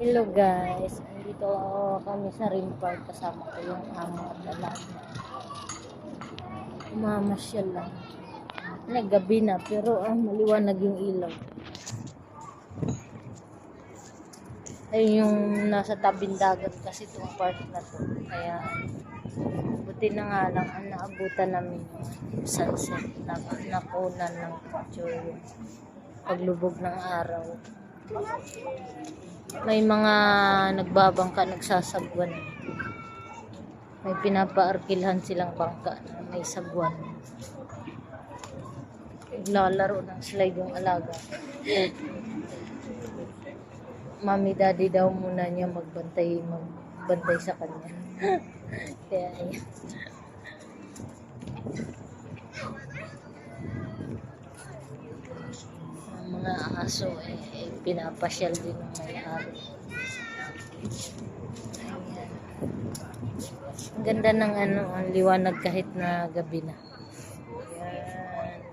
Hello guys, andito kami sa Rim Park kasama ko yung amo at alaga. Umamasyal lang. Gabi na pero maliwanag yung ilaw. Ay yung nasa tabing dagat kasi itong park na to. Kaya buti na nga lang ang naabutan namin yung sunset. Nakunan ng picture yung paglubog ng araw. May mga nagbabangka, nagsasagwan. May pinapaarkilhan silang bangka na may sagwan. Naglalaro ng slide yung alaga. Mami daddy daw muna niya magbantay sa kanya. Kaya ayan. Mga aso pinapasyal din ng may-ari. Ang ganda ng ang liwanag kahit na gabi na. Ayan.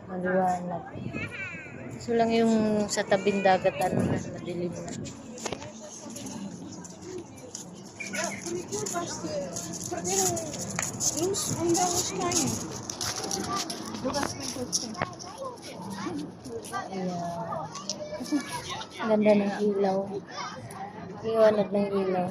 Maliwanag. So lang yung sa tabing dagat madilim na. Ayan. Ganda ng ilaw. Liwanag ng ilaw.